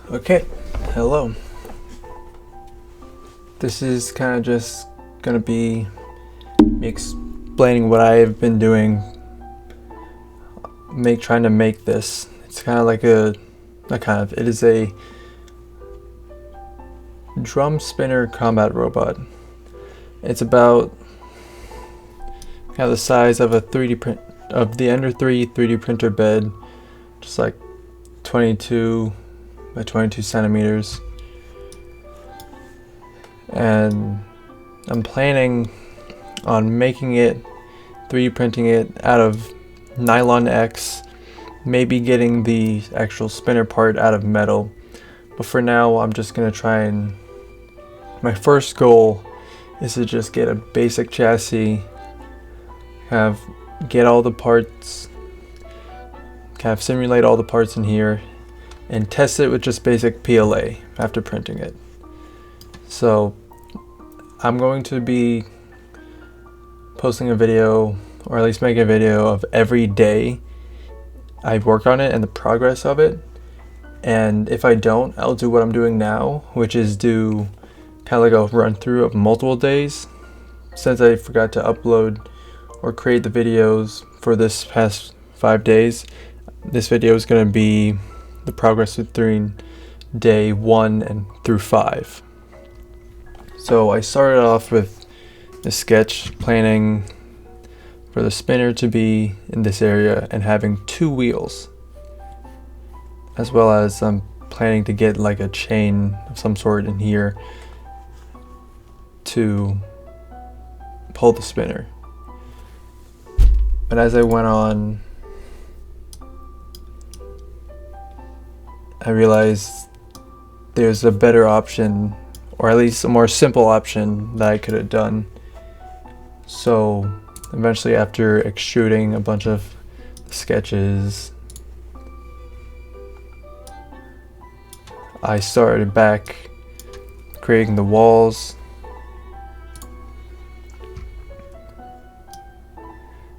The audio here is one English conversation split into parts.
Okay, hello. This is kind of just gonna be me explaining what I've been doing, trying to make this. It's kind of like it is a drum spinner combat robot. It's about kind of the size of a 3D print of the Ender 3 3D printer bed, just like 22 by 22 centimeters. And I'm planning on making it, 3D printing it out of Nylon X, maybe getting the actual spinner part out of metal. But for now, I'm just gonna try and, my first goal is to just get a basic chassis, get all the parts, simulate all the parts in here, and test it with just basic PLA after printing it. So I'm going to be posting a video, or at least make a video of every day I work on it and the progress of it. And if I don't, I'll do what I'm doing now, which is do kind of like a run through of multiple days, since I forgot to upload or create the videos for this past 5 days. This video is going to be the progress between day 1 and through 5. So I started off with the sketch, planning for the spinner to be in this area and having 2 wheels, as well as I'm planning to get like a chain of some sort in here to pull the spinner. But as I went on, I realized there's a better option, or at least a more simple option that I could have done. So eventually, after extruding a bunch of sketches, I started back creating the walls.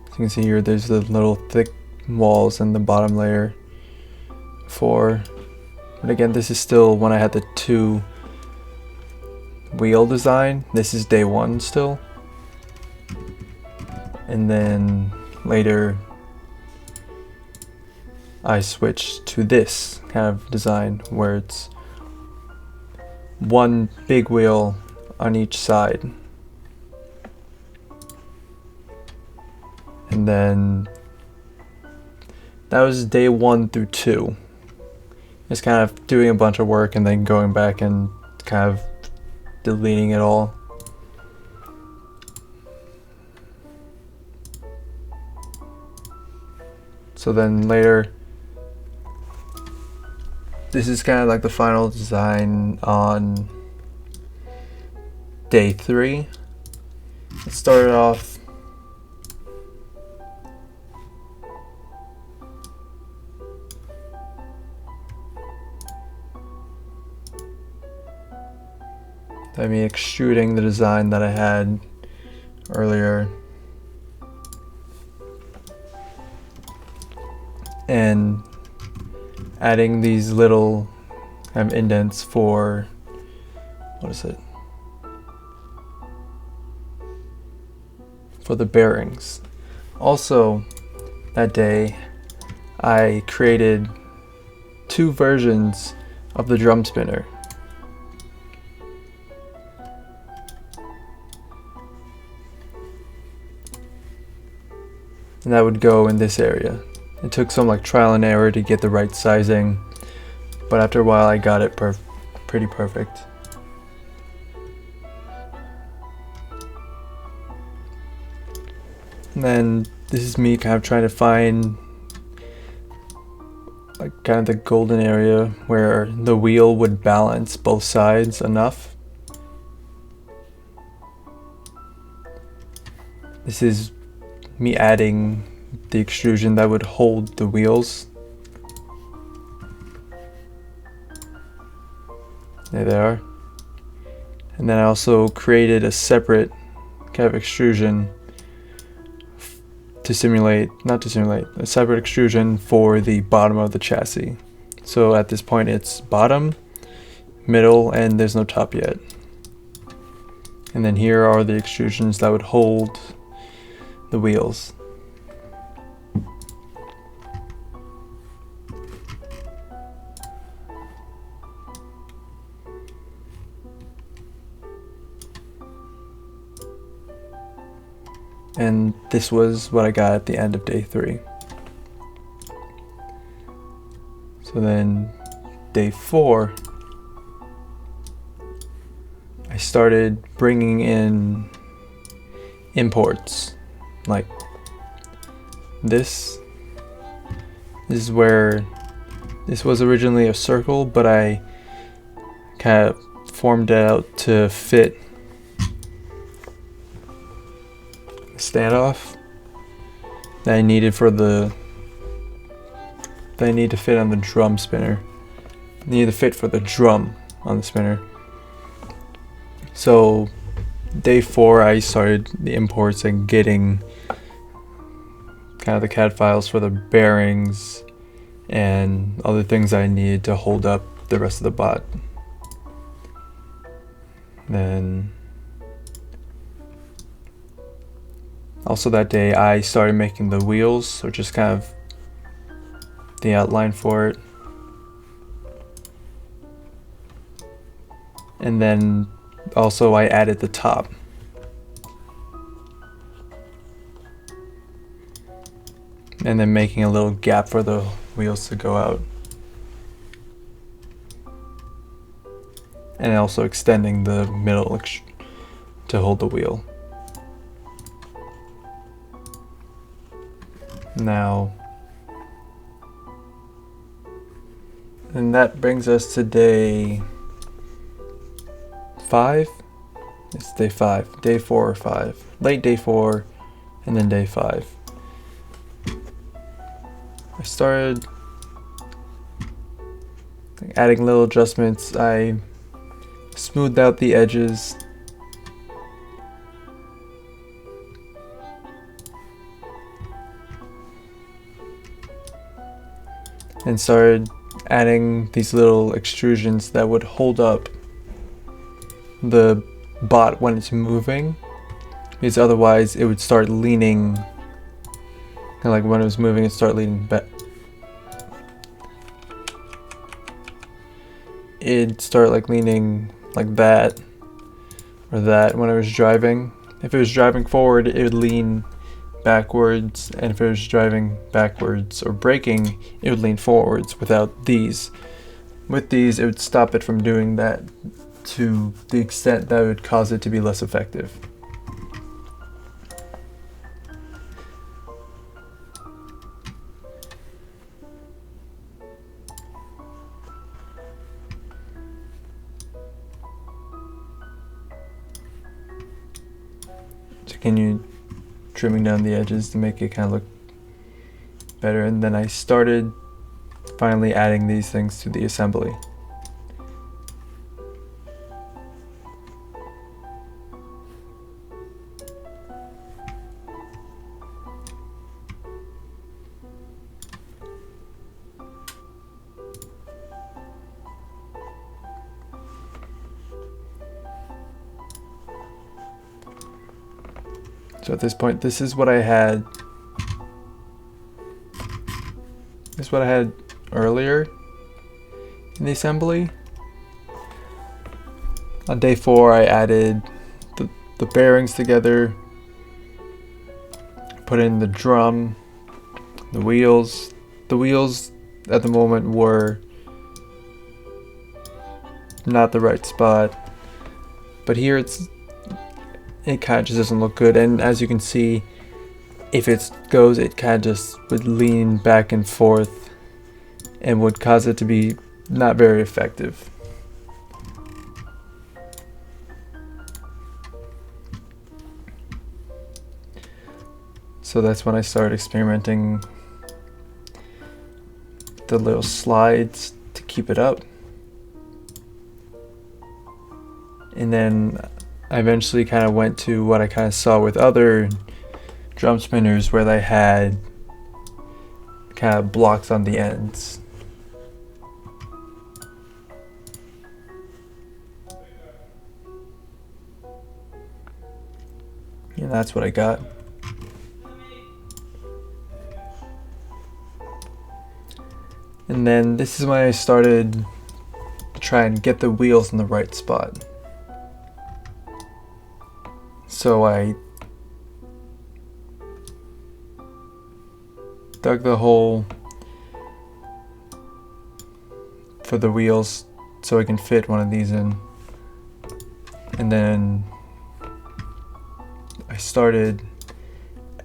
As you can see here, there's the little thick walls in the bottom layer. But again, this is still when I had the 2 wheel design. This is day 1 still. And then later I switched to this kind of design where it's 1 big wheel on each side. And then that was day 1 through 2. Just kind of doing a bunch of work and then going back and kind of deleting it all. So then later, this is kind of like the final design on day 3. It started off by me extruding the design that I had earlier and adding these little kind of indents for, what is it? For the bearings. Also, that day, I created 2 versions of the drum spinner. And that would go in this area. It took some like trial and error to get the right sizing, but after a while I got it pretty perfect. And then this is me kind of trying to find like kind of the golden area where the wheel would balance both sides enough. This is me adding the extrusion that would hold the wheels. There they are. And then I also created a separate kind of extrusion a separate extrusion for the bottom of the chassis. So at this point it's bottom, middle, and there's no top yet. And then here are the extrusions that would hold the wheels. And this was what I got at the end of day 3. So then day 4, I started bringing in imports. Like this is where this was originally a circle, but I kind of formed it out to fit standoff that I needed for the need to fit on the drum spinner. I need to fit for the drum on the spinner. So day 4 I started the imports and getting kind of the CAD files for the bearings and other things I needed to hold up the rest of the bot. Then also that day I started making the wheels, or just kind of the outline for it. And then also I added the top. And then making a little gap for the wheels to go out. And also extending the middle to hold the wheel. Now, and that brings us to day 5. It's day 5, day 4 or 5, late day 4, and then day 5. I started adding little adjustments. I smoothed out the edges. And started adding these little extrusions that would hold up the bot when it's moving, because otherwise it would start leaning, kind of like when it was moving it'd start leaning back. It'd start like leaning like that or that when it was driving. If it was driving forward, it would lean backwards, and if it was driving backwards or braking, it would lean forwards. Without these, with these, it would stop it from doing that to the extent that would cause it to be less effective. So continue trimming down the edges to make it kind of look better, and then I started finally adding these things to the assembly. So at this point, this is what I had. This is what I had earlier in the assembly. On day 4, I added the bearings together, put in the drum, the wheels. The wheels at the moment were not the right spot, but here it kind of just doesn't look good, and as you can see, if it goes, it kind of just would lean back and forth and would cause it to be not very effective. So that's when I started experimenting the little slides to keep it up. And then I eventually kind of went to what I kind of saw with other drum spinners, where they had kind of blocks on the ends. and that's what I got. And then this is when I started to try and get the wheels in the right spot. So I dug the hole for the wheels so I can fit one of these in. And then I started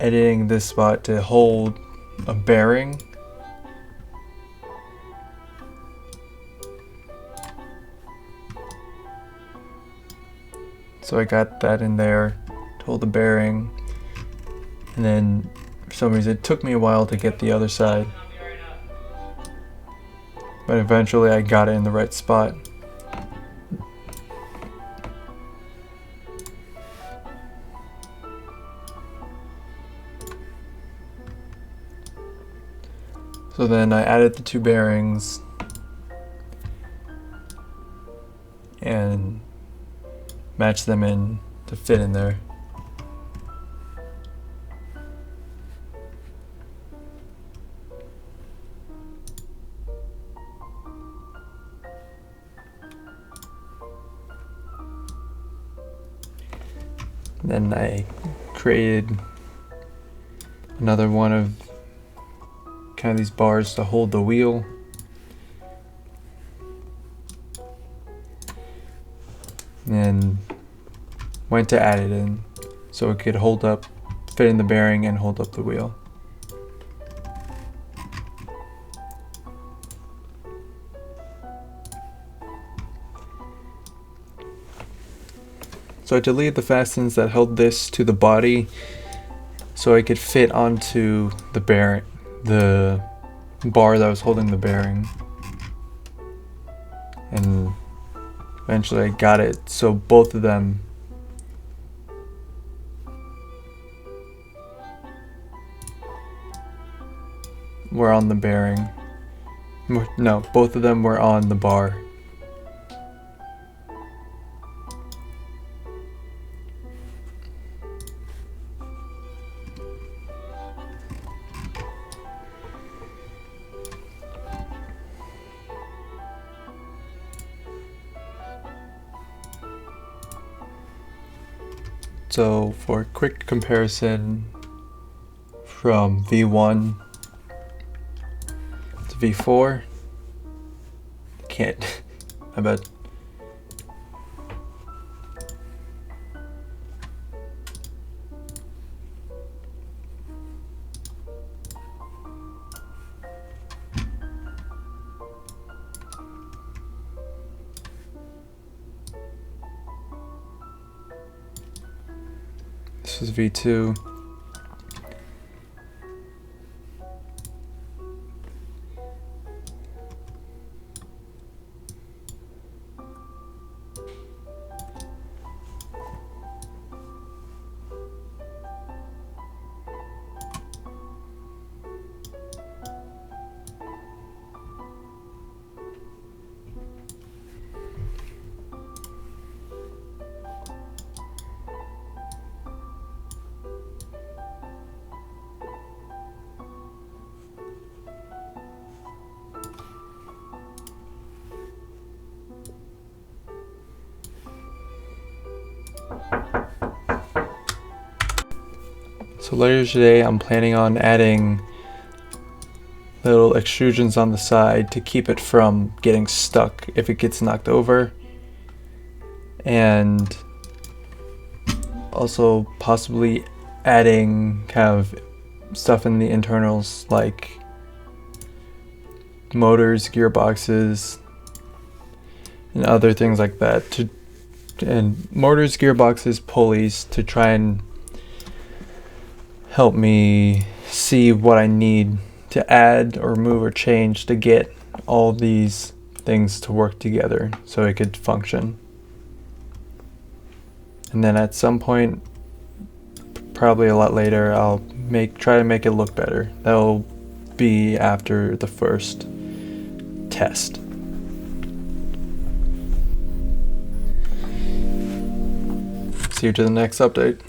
editing this spot to hold a bearing. So I got that in there to hold the bearing, and then for some reason it took me a while to get the other side, but eventually I got it in the right spot. So then I added the two bearings and matched them in to fit in there. Then I created another one of kind of these bars to hold the wheel. And went to add it in so it could hold up, fit in the bearing and hold up the wheel. So I deleted the fastenings that held this to the body so I could fit onto the bearing, the bar that was holding the bearing. And eventually I got it so both of them were on the bearing. No, both of them were on the bar. So for a quick comparison from V1 to V4, can't, I bet. This is V2. So later today I'm planning on adding little extrusions on the side to keep it from getting stuck if it gets knocked over, and also possibly adding kind of stuff in the internals like motors, gearboxes, and other things like that, and motors, gearboxes, pulleys to try and help me see what I need to add or move or change to get all these things to work together so it could function. And then at some point, probably a lot later, I'll try to make it look better. That'll be after the first test. See you to the next update.